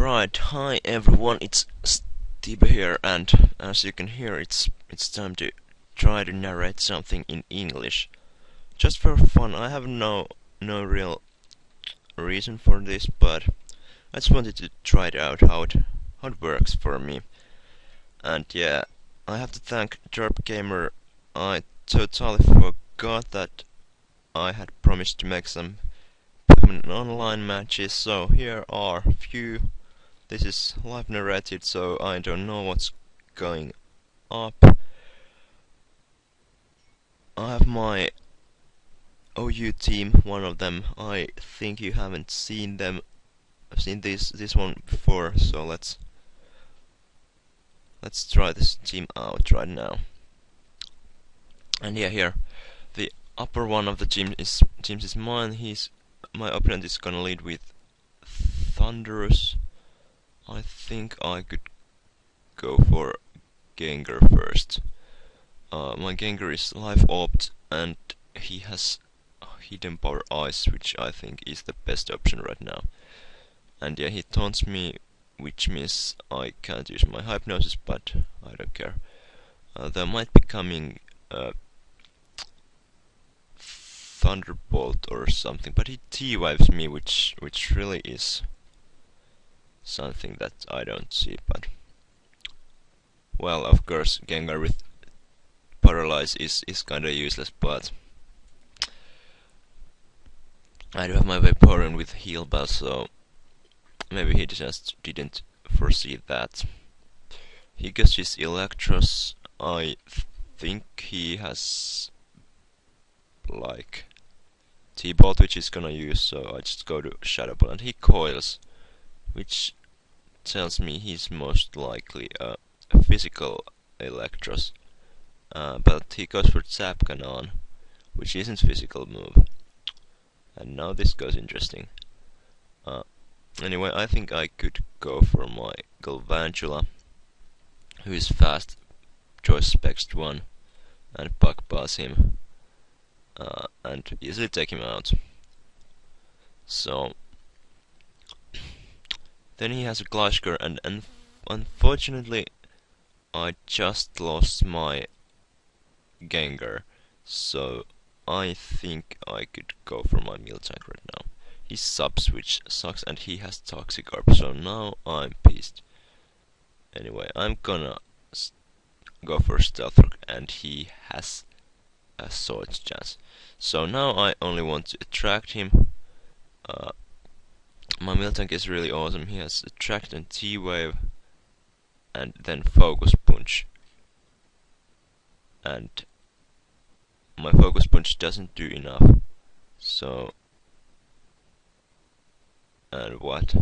Alright, hi everyone, it's Steve here, and as you can hear, it's time to try to narrate something in English. Just for fun. I have no real reason for this, but I just wanted to try it out how it works for me. And yeah, I have to thank Derp Gamer. I totally forgot that I had promised to make some PokemonOnline matches, so here are a few. This is live narrated, so I don't know what's going up. I have my OU team, one of them. I think you haven't seen them. I've seen this one before, so let's try this team out right now. And yeah, here the upper one of the teams is mine. My opponent is gonna lead with Thunderous. I think I could go for Gengar first. My Gengar is life opt, and he has hidden power ice, which I think is the best option right now. And yeah, he taunts me, which means I can't use my hypnosis, but I don't care. There might be coming Thunderbolt or something, but he T-wives me, which really is something that I don't see. But well, of course, Gengar with Paralyze is kinda useless, but I do have my Vaporeon with Heal Bell, so maybe he just didn't foresee that. He gets his Electros. I think he has like T-Bolt, which he's gonna use, so I just go to Shadow Ball, and he coils, which tells me he's most likely a physical Electros. But he goes for Zap Cannon, which isn't physical move. And now this goes interesting. Anyway, I think I could go for my Galvantula, who is fast, choice specs 1, and Puck Pass him, and easily take him out. So then he has a Gleisker, and unfortunately I just lost my Gengar, so I think I could go for my Miltank right now. His sub-switch sucks, and he has Toxic Orb, so now I'm pissed. Anyway, I'm gonna go for Stealth Rock, and he has a Sword chance. So now I only want to attract him. My Miltank is really awesome. He has Attract and T-Wave, and then Focus Punch. And my Focus Punch doesn't do enough. So, and what?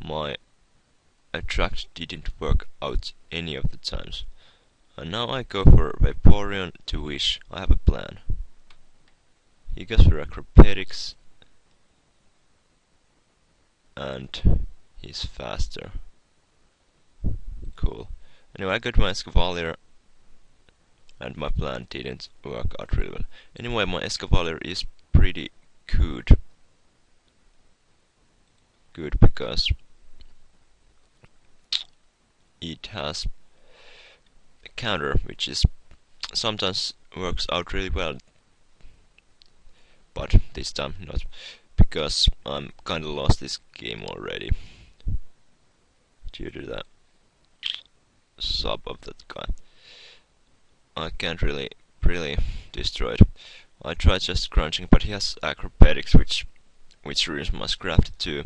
My Attract didn't work out any of the times. And now I go for Vaporeon to Wish. I have a plan. He goes for Acrobatics, and he's faster. Cool. Anyway, I got my Escavalier, and my plan didn't work out really well. Anyway, my Escavalier is pretty good. Good because it has a counter, which is sometimes works out really well, but this time not, because I'm kinda lost this game already due to that sub of that guy. I can't really destroy it. I tried just crunching, but he has Acrobatics, which ruins my Scrafted too.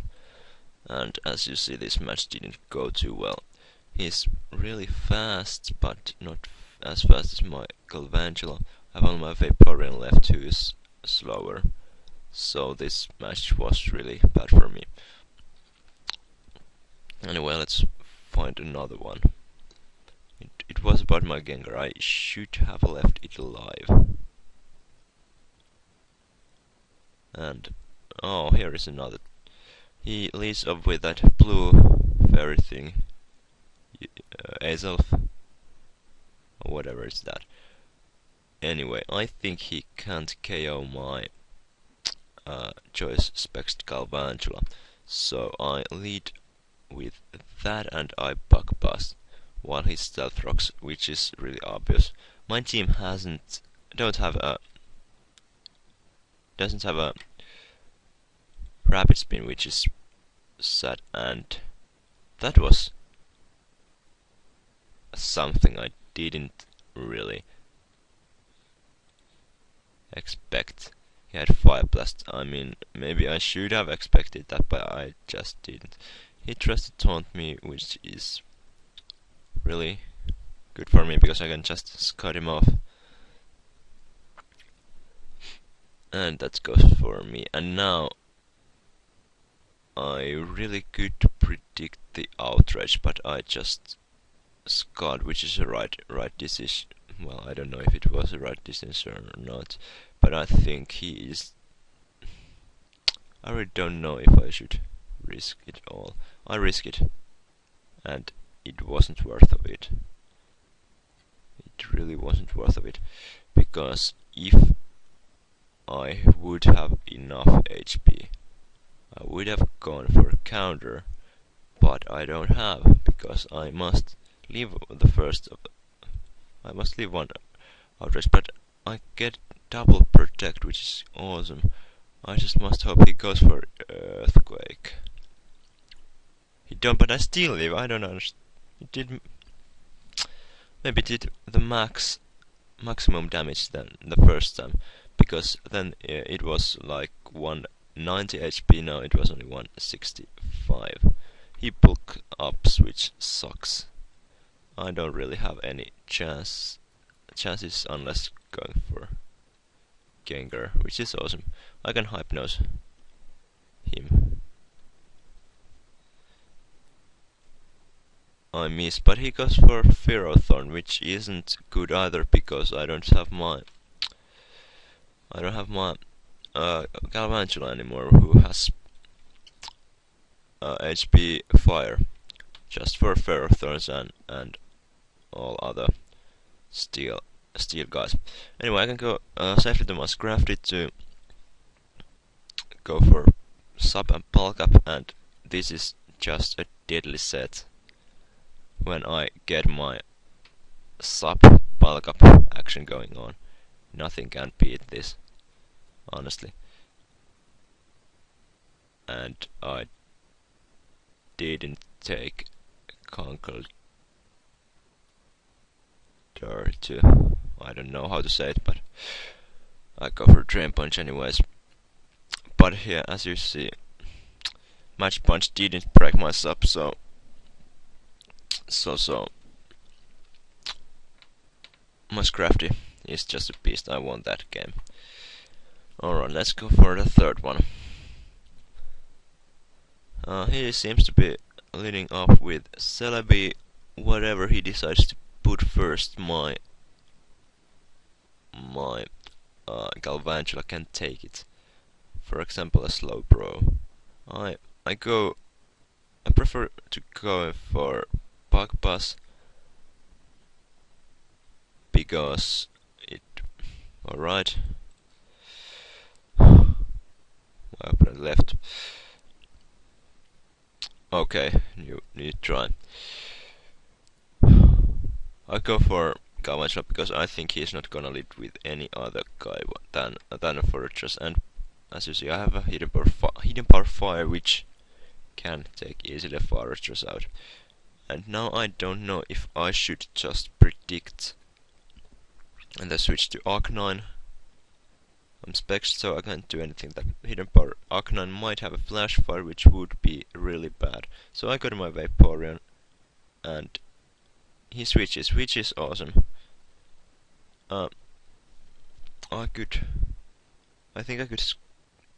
And as you see, this match didn't go too well. He's really fast, but not as fast as my Galvantula. I have only my Vaporeon left, who is slower. So this match was really bad for me. Anyway, let's find another one. It was about my Gengar. I should have left it alive. And oh, here is another. He leads up with that blue fairy thing, Azelf, or whatever is that. Anyway, I think he can't KO my choice specs Galvantula. So I lead with that and I bug bust while he stealth rocks, which is really obvious. My team doesn't have a rapid spin, which is sad, and that was something I didn't really expect. He had fire blast. I mean, maybe I should have expected that, but I just didn't. He tries to taunt me, which is really good for me because I can just cut him off. And that goes for me. And now I really could predict the outrage, but I just scarred, which is a right decision. Well, I don't know if it was a right decision or not, but I think he is. I really don't know if I should risk it all. I risk it, and it wasn't worth of it. It really wasn't worth of it, because if I would have enough HP, I would have gone for a counter, but I don't have, because I must leave the first of. I must leave one outrage, but I get double protect, which is awesome. I just must hope he goes for earthquake. He don't, but I still live. I don't understand. It did. Maybe it did the maximum damage than the first time, because then it was like 190 HP. Now it was only 165. He bulk ups, which sucks. I don't really have any chances unless going for Gengar, which is awesome. I can hypnose him. I miss, but he goes for Ferrothorn, which isn't good either because I don't have my Galvantula anymore, who has HP fire, just for Ferrothorns and all other steel guys. Anyway, I can go safely to my Scrafty to go for sub and bulk up, and this is just a deadly set. When I get my sub bulk up action going on, nothing can beat this, honestly. And I didn't take Conquered to, I don't know how to say it, but I go for Drain Punch anyways. But here, as you see, Match Punch didn't break my sub, so my Scrafty is just a beast. I won that game. Alright, let's go for the third one. He seems to be leading off with Celebi. Whatever he decides to put first, my Galvantula can take it. For example, a Slowbro. I prefer to go for Bug Buzz because it. Alright. My opponent left. Okay, new try. I go for Galvantula because I think he's not gonna lead with any other guy than a Fortress, and as you see, I have a hidden power fire which can take easily a Fortress out. And now I don't know if I should just predict and then switch to Arcanine. I'm spexed, so I can't do anything. That hidden power Arcanine might have a Flash Fire, which would be really bad. So I got my Vaporeon, and he switches, which is awesome. I think I could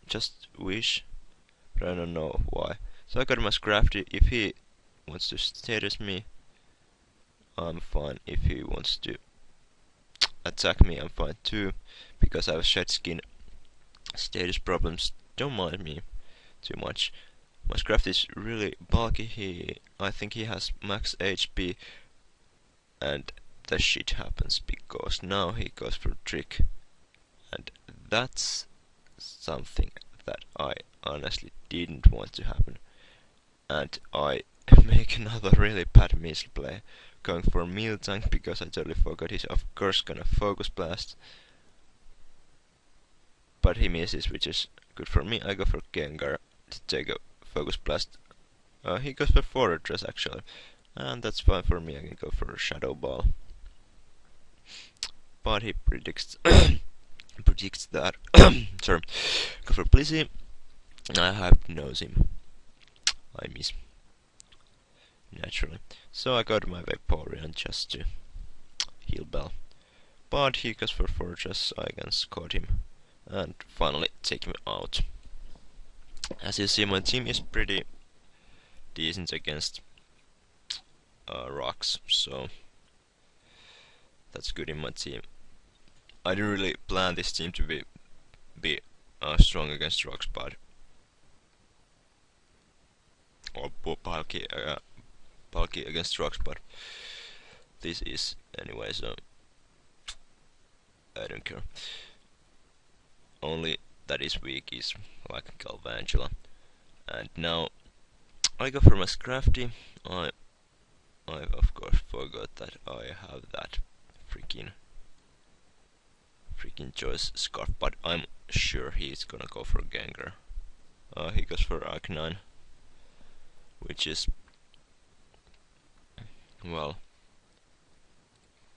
just wish, but I don't know why. So I got my Scrafty. If he wants to status me, I'm fine. If he wants to attack me, I'm fine too, because I have shed skin status problems. Don't mind me too much. My Scrafty is really bulky. I think he has max HP, and the shit happens because now he goes for Trick, and that's something that I honestly didn't want to happen. And I make another really bad misplay, going for meal tank because I totally forgot he's of course gonna focus blast. But he misses, which is good for me. I go for Gengar to take a focus blast. He goes for forward dress actually, and that's fine for me. I can go for a shadow ball. But he predicts predicts that sorry, go for Blissey. I hypnose him. I miss naturally. So I got my Vaporeon just to heal Bell. But he goes for Fortress, I can score him and finally take him out. As you see, my team is pretty decent against rocks, so that's good in my team. I didn't really plan this team to be strong against rocks, but or bulky against rocks, but this is anyway, so I don't care. Only that is weak is like Galvantula. And now I go for my Scrafty. I of course forgot that I have that freaking choice scarf, but I'm sure he's gonna go for Gengar. He goes for Arcanine, which is, well,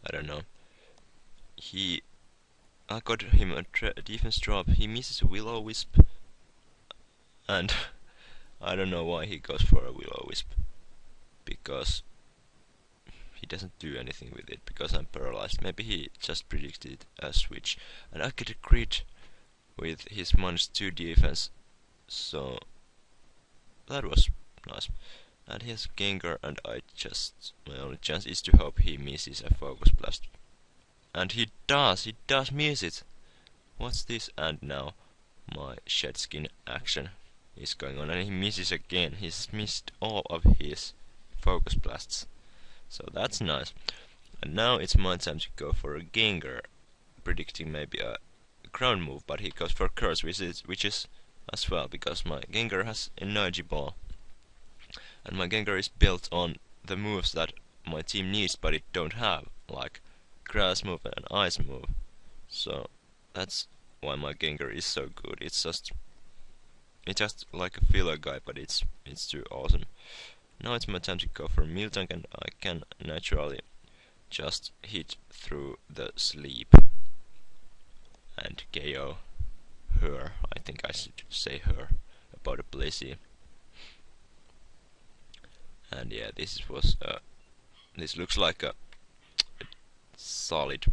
I don't know. I got him a defense drop. He misses a Will-O-Wisp, and I don't know why he goes for a Will-O-Wisp, because he doesn't do anything with it, because I'm paralyzed. Maybe he just predicted a switch, and I get a crit with his -2 defense, so that was nice. And he has Gengar, and my only chance is to hope he misses a Focus Blast. And he does miss it! What's this? And now my Shed Skin action is going on, and he misses again. He's missed all of his Focus Blasts. So that's nice. And now it's my time to go for a Gengar, predicting maybe a ground move, but he goes for Curse, which is as well, because my Gengar has Energy Ball. And my Gengar is built on the moves that my team needs, but it don't have, like Grass move and Ice move. So that's why my Gengar is so good. It's just like a filler guy, but it's too awesome. Now it's my time to go for Miltank, and I can naturally just hit through the sleep and KO her. I think I should say her about a Blissey. And yeah, this looks like a solid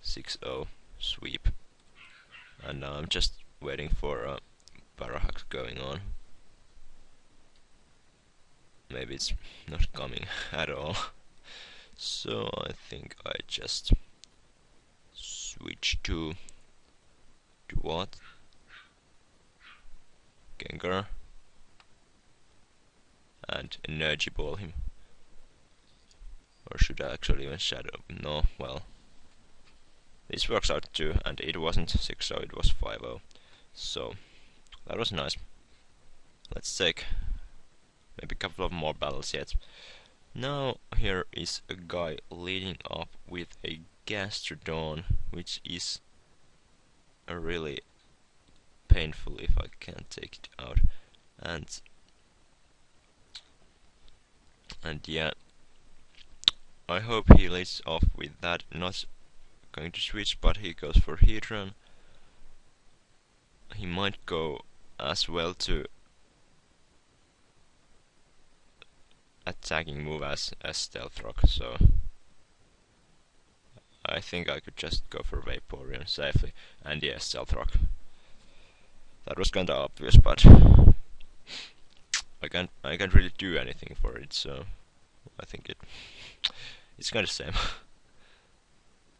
6-0 sweep. And now I'm just waiting for a Parahax going on. Maybe it's not coming at all. So I think I just switch to what? Gengar. And Energy Ball him. Or should I actually even Shadow? No, well. This works out too, and it wasn't 6-0, it was 5-0. So, that was nice. Let's take maybe a couple of more battles yet. Now, here is a guy leading up with a Gastrodon, which is a really painful if I can't take it out. And yeah, I hope he leads off with that. Not going to switch, but he goes for Heatran. He might go as well to attacking move as Stealth Rock, so I think I could just go for Vaporeon safely. And yeah, Stealth Rock. That was kinda obvious, but I can't really do anything for it, so I think it's kinda same.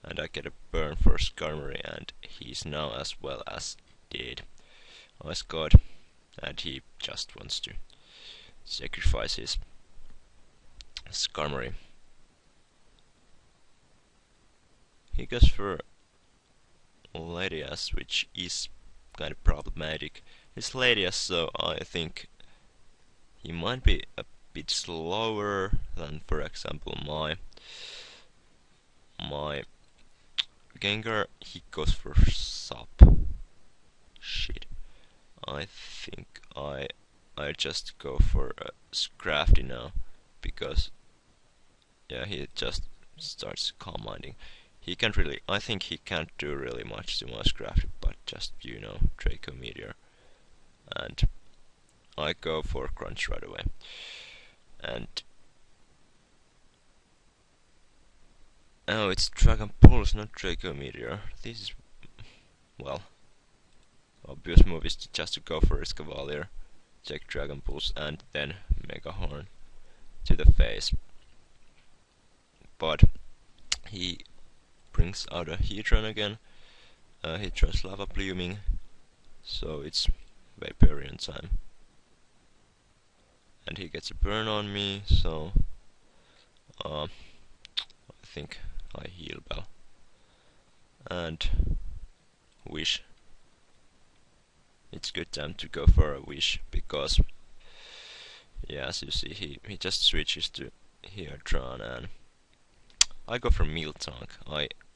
And I get a burn for Skarmory, and he's now as well as dead. Ice God, and he just wants to sacrifice his Skarmory. He goes for Latias, which is kind of problematic. He's ladies, so I think he might be a bit slower than, for example, my Gengar. He goes for sub. Shit. I think I just go for a Scrafty now, because yeah, he just starts commanding. He can't really, I think he can't do really much to my Scrafty, but just, you know, Draco Meteor. And I go for Crunch right away. And oh, it's Dragon Pulse, not Draco Meteor. This is, well, obvious move is just to go for Escavalier, check Dragon Pulse, and then Mega Horn to the face. But he brings out a Heatran again. Heatran's Lava Blooming, so it's Vaporeon time. And he gets a burn on me, so I think I Heal Bell. And Wish. It's good time to go for a Wish, because yeah, as you see, he just switches to Heatran, and I go for Miltank.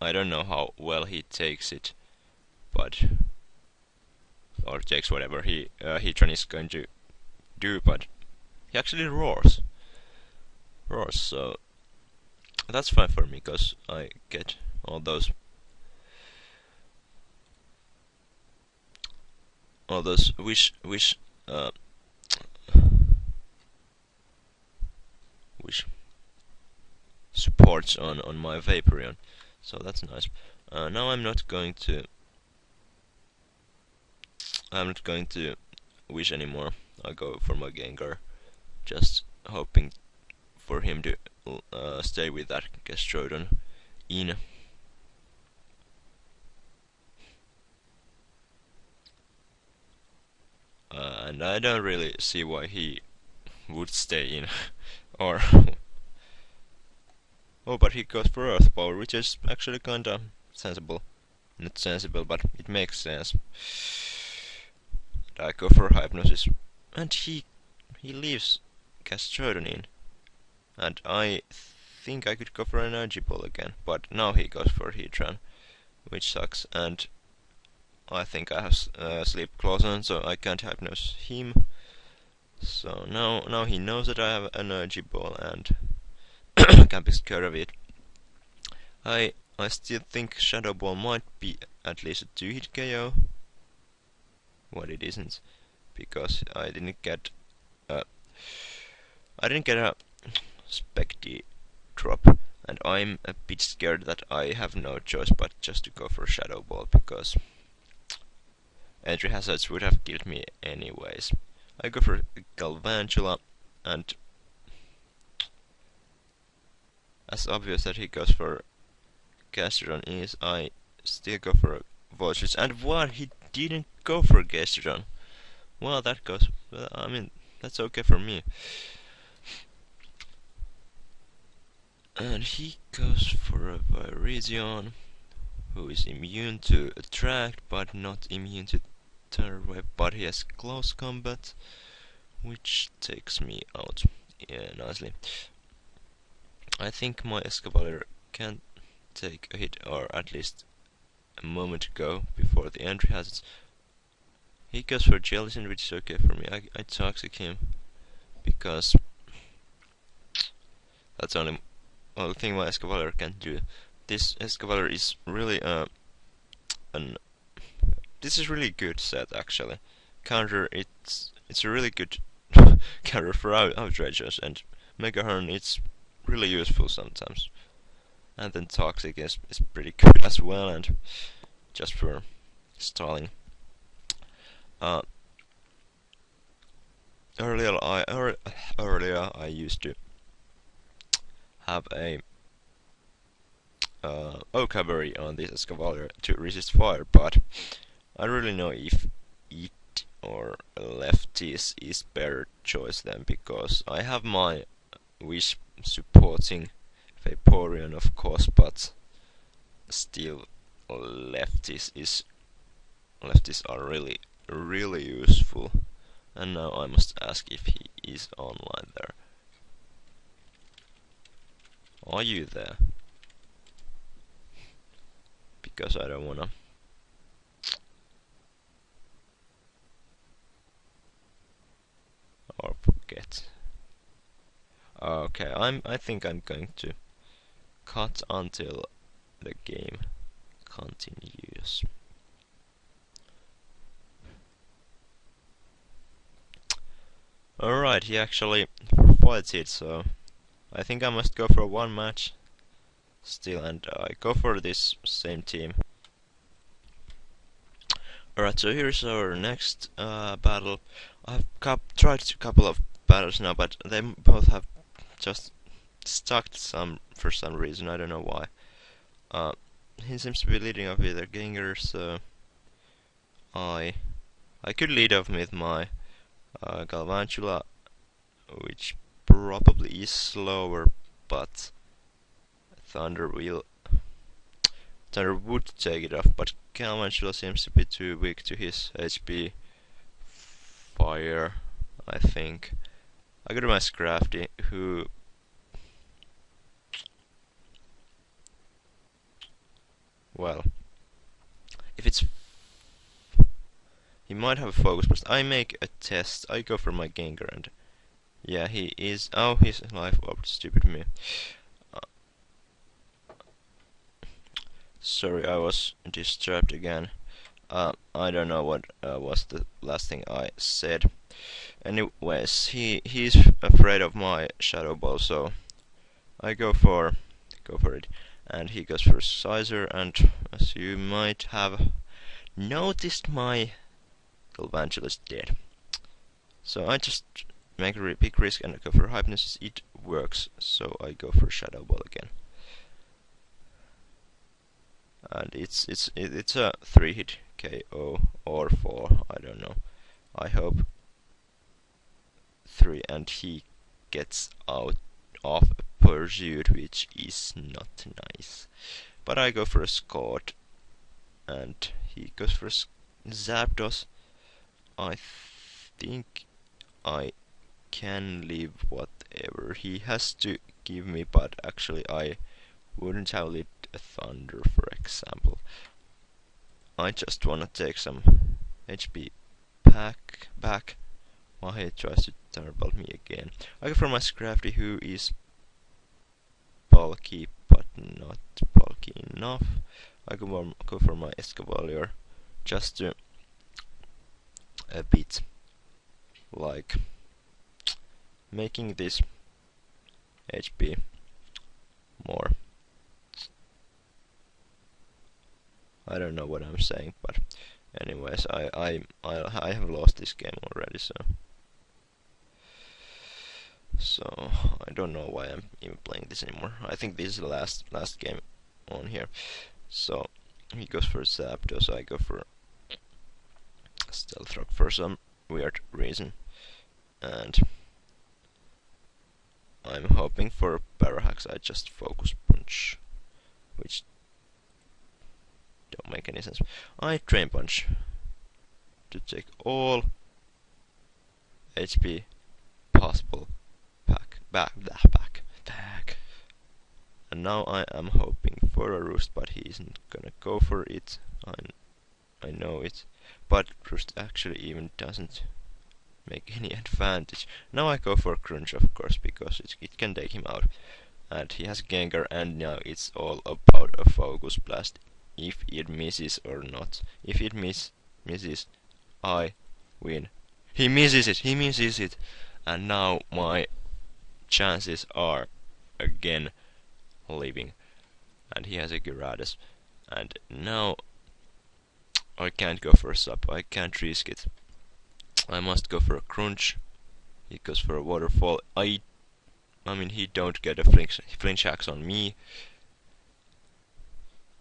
I don't know how well he takes it, but or takes whatever Heatran is going to do, but he actually roars, so that's fine for me, because I get all those wish supports on my Vaporeon, so that's nice. Now I'm not going to wish anymore. I go for my Gengar, just hoping for him to stay with that Gastrodon in. And I don't really see why he would stay in, or oh, but he goes for Earth Power, which is actually kinda sensible. Not sensible, but it makes sense. And I go for Hypnosis, and he leaves Gastrodon in. And I think I could go for an Energy Ball again, but now he goes for Heatran, which sucks. And I think I have Sleep Clause on, so I can't Hypnose him. So now he knows that I have an Energy Ball, and can't be scared of it. I still think Shadow Ball might be at least a 2-hit KO. What it isn't, because I didn't get a Specty drop, and I'm a bit scared that I have no choice but just to go for Shadow Ball, because entry hazards would have killed me anyways. I go for Galvantula, and as obvious that he goes for Gastrodon is, I still go for a Voice. And what, he didn't go for Gastrodon? Well, that goes, I mean, that's okay for me. And he goes for a Virizion, who is immune to Attract, but not immune to Thunder Wave, but he has Close Combat, which takes me out nicely. I think my Escavalier can take a hit, or at least a moment go before the entry hazards. He goes for Jellicent, which is okay for me. I Toxic him, because that's the only thing my Escavalier can do. This Escavalier is really this is really good set actually. Counter, it's a really good counter for outrageous, and Mega Horn, it's really useful sometimes. And then Toxic is pretty good as well, and just for stalling. Earlier I used to have a vocabulary on this Escavalier to resist fire, but I don't really know if it or Lefties is better choice then, because I have my Wish supporting Vaporeon, of course, but still Lefties is lefties are really useful. And now I must ask if he is online there. Are you there? Because I don't wanna. Or forget. Okay, I think I'm going to cut until the game continues. Alright, he actually fights it, so I think I must go for one match still, and I go for this same team. Alright, so here's our next battle. I've tried a couple of battles now, but they both have just stuck for some reason. I don't know why. He seems to be leading off with a Gengar, so I could lead off with my Galvantula, which probably is slower, but Thunder would take it off, but Galvantula seems to be too weak to his HP. Fire, I think. I got my Scrafty, who well, if it's he might have a focus burst. I make a test. I go for my Gengar, and yeah, he is. Oh, he's life orb. Stupid me. Sorry, I was disturbed again. I don't know what was the last thing I said. Anyways, he's afraid of my Shadow Ball, so I go for it, and he goes for Sizer, and as you might have noticed, my Galvantula is dead. So I just make a big risk and go for Hypnosis. It works, so I go for Shadow Ball again. And it's a 3-hit KO or 4, I don't know. I hope 3, and he gets out of a pursuit, which is not nice. But I go for a Scott, and he goes for Zapdos. I think I can live whatever he has to give me, but actually I wouldn't have lived a Thunder, for example. I just wanna take some HP back while he tries to Thunderbolt me again. I go for my Scrafty, who is bulky but not bulky enough. I go for my Escavalier, just to a bit like making this HP more. I don't know what I'm saying, but anyways, I have lost this game already, so I don't know why I'm even playing this anymore. I think this is the last game on here. So he goes for Zapdos, I go for Stealth Rock for some weird reason, and I'm hoping for Parahax. I just Focus Punch, which don't make any sense. I Drain Punch to take all HP possible back. And now I am hoping for a Roost, but he isn't gonna go for it. I know it, but Roost actually even doesn't make any advantage. Now I go for Crunch, of course, because it can take him out. And he has Gengar, and now it's all about a Focus Blast. If it misses or not. If it misses, I win. He misses it, and now my chances are again living. And he has a Gyarados, and now I can't go for a sub. I can't risk it. I must go for a Crunch. He goes for a Waterfall. I mean, he don't get a flinch hacks on me.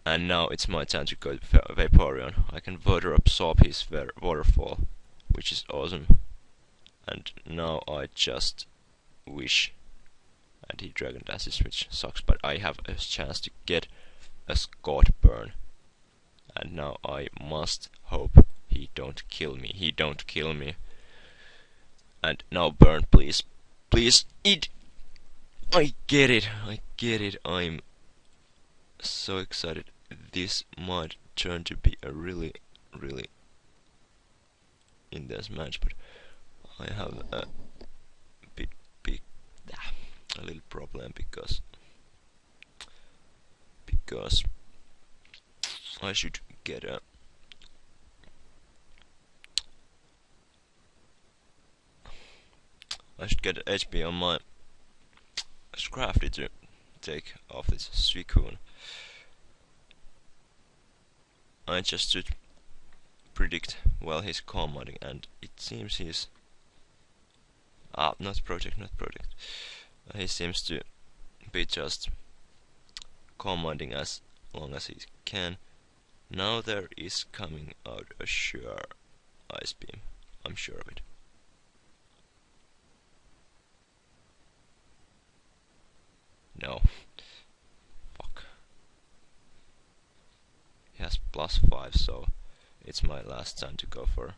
And now it's my time to go to Vaporeon. I can water absorb his Waterfall, which is awesome. And now I just wish, and he Dragon Dances, which sucks, but I have a chance to get a Scott Burn. And now I must hope He don't kill me. He don't kill me. And now burn, please. Please eat. I get it. I get it. I'm so excited. This might turn to be a really, really intense match, but I have a little problem because I should get a HP on my Scrafty to take off this Suicune. I just should predict well his commanding, and it seems he's not project. He seems to be just commanding as long as he can. Now there is coming out a sure ice beam. I'm sure of it. No. Fuck. He has +5, so it's my last time to go for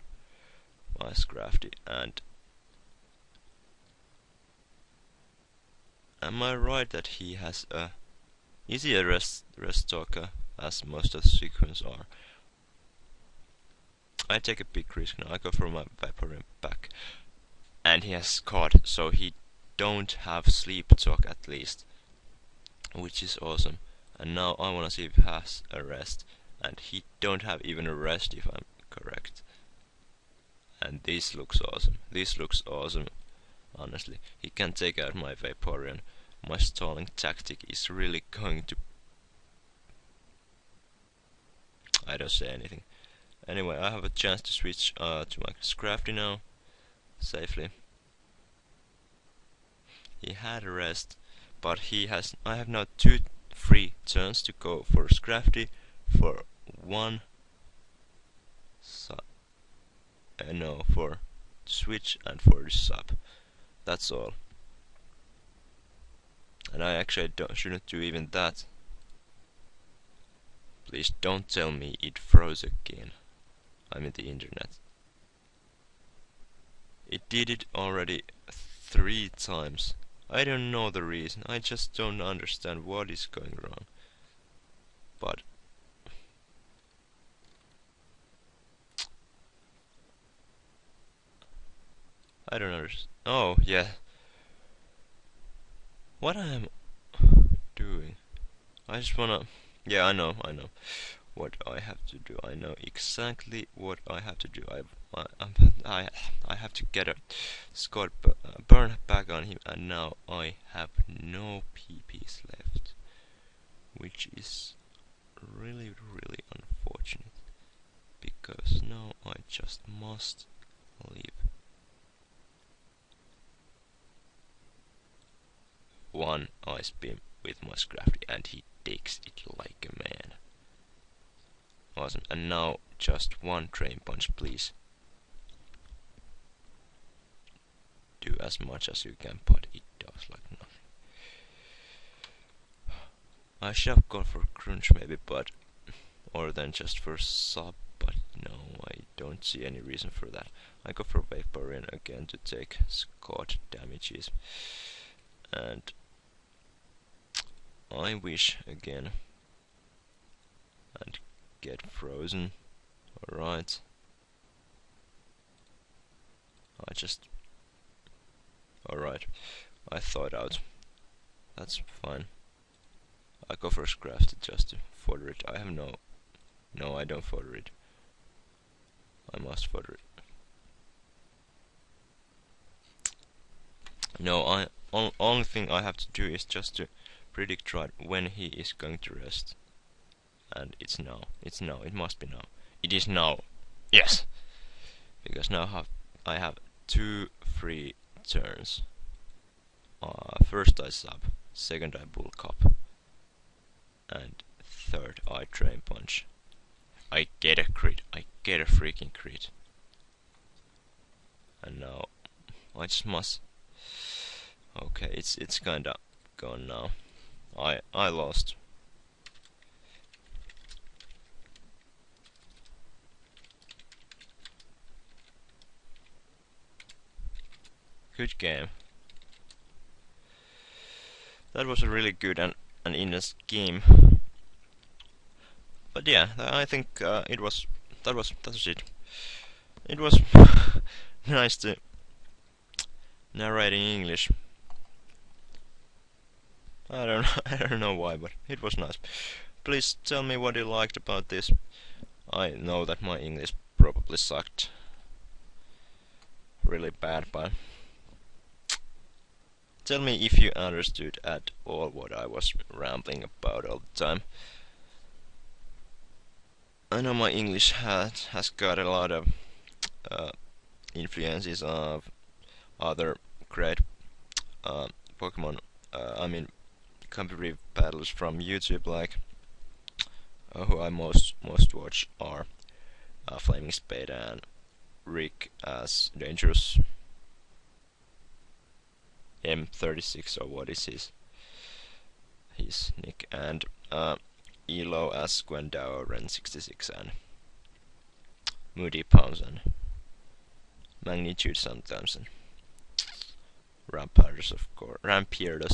my Scrafty. And am I right that he has a easier rest talker, as most of the Suicunes are? I take a big risk now. I go for my Vaporeon back, and he has caught, so he don't have sleep talk at least, which is awesome. And now I wanna see if he has a rest, and he don't have even a rest if I'm correct. And this looks awesome. This looks awesome. Honestly, he can take out my Vaporeon. My stalling tactic is really going to... I don't say anything. Anyway, I have a chance to switch to my Scrafty now, safely. He had a rest, but he has... I have now 2 free turns to go for Scrafty, for one... no, for switch and for the sub. That's all. And I actually shouldn't do even that. Please don't tell me it froze again. I'm in the internet. It did it already 3 times. I don't know the reason. I just don't understand what is going wrong. But I don't understand. Oh, yeah. What I am doing? I just wanna... Yeah, I know what I have to do. I know exactly what I have to do. I have to get a Scott burn back on him, and now I have no PPs left, which is really, really unfortunate, because now I just must leave. One ice beam with my Scrafty, and he takes it like a man. Awesome. And now just one Drain Punch, please. Do as much as you can, but it does like nothing. I should have gone for Crunch maybe, but... or then just for Sub, but no, I don't see any reason for that. I go for Vaporeon again to take Scott damages. And... I wish again and get frozen. Alright. Alright. I thought out. That's fine. I go for Scrafty just to fodder it. I have no... No, I don't fodder it. I must fodder it. No, only thing I have to do is just to predict right when he is going to rest. And it's now. It's now. It must be now. It is now. Yes! Because now I have 2 free turns. First I sub, second I bull cup, and third I Drain Punch. I get a crit. I get a freaking crit. And now I just must... Okay, it's kinda gone now. I lost. good game. That was a really good and intense game. But yeah, I think that was it. It was nice to narrate in English. I don't know why, but it was nice. Please tell me what you liked about this. I know that my English probably sucked really bad, but tell me if you understood at all what I was rambling about all the time. I know my English has got a lot of influences of other great Pokemon, competitive battles from YouTube, like who I most watch are Flaming Spade and Rick as Dangerous M36, or what is his nick, and Elo as Gwendao Ren 66, and Moody Pounds and Magnitude sometimes, and Rampierdus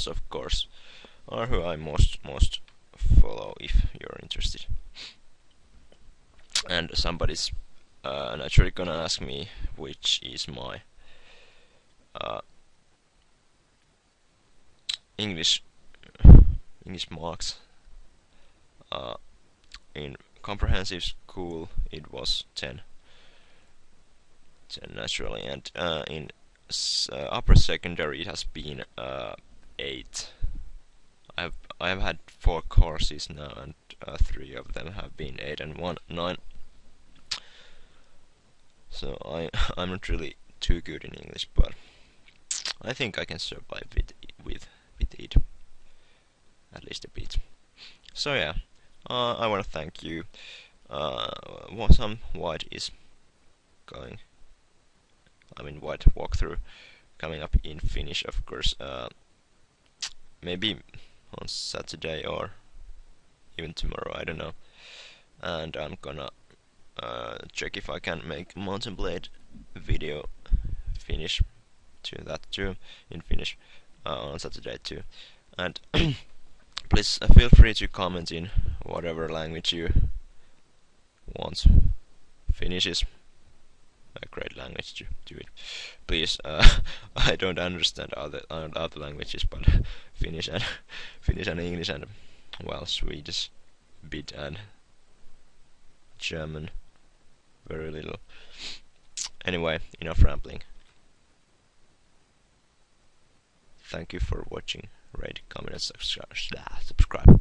of course are who I most follow if you're interested. And somebody's naturally gonna ask me which is my English marks. In comprehensive school it was 10 naturally, and in upper secondary it has been 8. I have had 4 courses now, and 3 of them have been 8 and 1 9. So I'm not really too good in English, but I think I can survive with it at least a bit. So yeah, I want to thank you. Some white is going. White walkthrough coming up in Finnish, of course. Maybe on Saturday or even tomorrow, I don't know. And I'm gonna check if I can make Mountain Blade video Finnish to that too, in Finnish, on Saturday too. And please feel free to comment in whatever language you want. Finnish is a great language to do it. Please, I don't understand other languages, but Finnish and English and Swedish bit, and German very little. Anyway, enough rambling. Thank you for watching. Rate, comment, and subscribe.